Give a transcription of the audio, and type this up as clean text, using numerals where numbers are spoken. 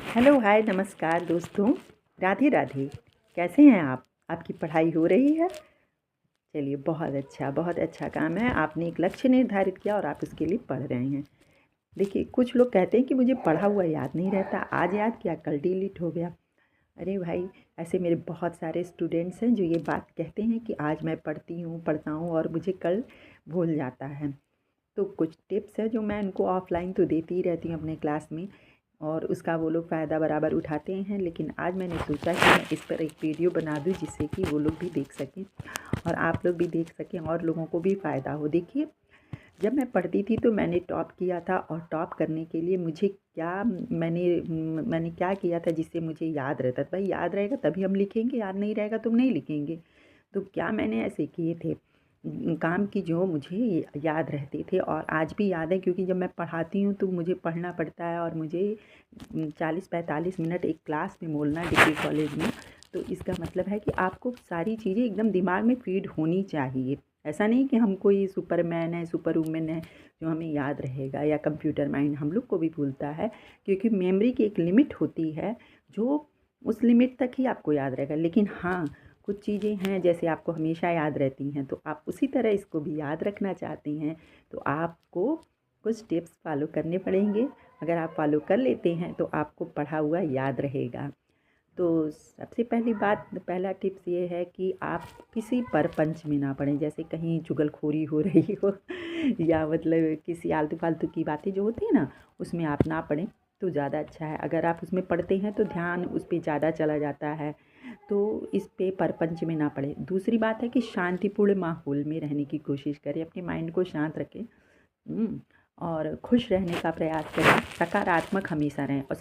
Hello hi नमस्कार दोस्तों। राधे राधे। कैसे हैं आप? आपकी पढ़ाई हो रही है? चलिए बहुत अच्छा काम है। आपने एक लक्ष्य निर्धारित किया और आप उसके लिए पढ़ रहे हैं। देखिए, कुछ लोग कहते हैं कि मुझे पढ़ा हुआ याद नहीं रहता, आज याद किया कल डिलीट हो गया। अरे भाई, ऐसे मेरे बहुत सारे स्टूडेंट्स हैं जो ये बात कहते हैं कि आज मैं पढ़ता हूँ और मुझे कल भूल जाता है। तो कुछ टिप्स है जो मैं उनको ऑफ़लाइन तो देती ही रहती हूँ अपने क्लास में, और उसका वो लोग फ़ायदा बराबर उठाते हैं। लेकिन आज मैंने सोचा कि मैं इस पर एक वीडियो बना दूँ जिससे कि वो लोग भी देख सकें और आप लोग भी देख सकें और लोगों को भी फ़ायदा हो। देखिए, जब मैं पढ़ती थी तो मैंने टॉप किया था, और टॉप करने के लिए मुझे मैंने क्या किया था जिससे मुझे याद रहता था। भाई, याद रहेगा तभी हम लिखेंगे, याद नहीं रहेगा तो हम नहीं लिखेंगे। तो क्या मैंने ऐसे किए थे काम की जो मुझे याद रहते थे, और आज भी याद है, क्योंकि जब मैं पढ़ाती हूँ तो मुझे पढ़ना पड़ता है और मुझे 40-45 मिनट एक क्लास में बोलना है डिग्री कॉलेज में। तो इसका मतलब है कि आपको सारी चीज़ें एकदम दिमाग में फीड होनी चाहिए। ऐसा नहीं कि हम कोई सुपरमैन है, सुपर वुमेन है जो हमें याद रहेगा, या कंप्यूटर माइंड हम लोग को भी भूलता है, क्योंकि मेमोरी की एक लिमिट होती है जो उस लिमिट तक ही आपको याद रहेगा। लेकिन हाँ, कुछ चीज़ें हैं जैसे आपको हमेशा याद रहती हैं, तो आप उसी तरह इसको भी याद रखना चाहती हैं तो आपको कुछ टिप्स फॉलो करने पड़ेंगे। अगर आप फॉलो कर लेते हैं तो आपको पढ़ा हुआ याद रहेगा। तो सबसे पहला टिप्स ये है कि आप किसी पर पंच में ना पड़ें। जैसे कहीं चुगलखोरी हो रही हो या मतलब किसी आलतू फालतू की बातें जो होती हैं ना, उसमें आप ना पड़ें तो ज़्यादा अच्छा है। अगर आप उसमें पढ़ते हैं तो ध्यान उस पर ज़्यादा चला जाता है, तो इस पे परपंच में ना पड़े। दूसरी बात है कि शांतिपूर्ण माहौल में रहने की कोशिश करें, अपने माइंड को शांत रखें। और खुश रहने का प्रयास करें, सकारात्मक हमेशा रहें। और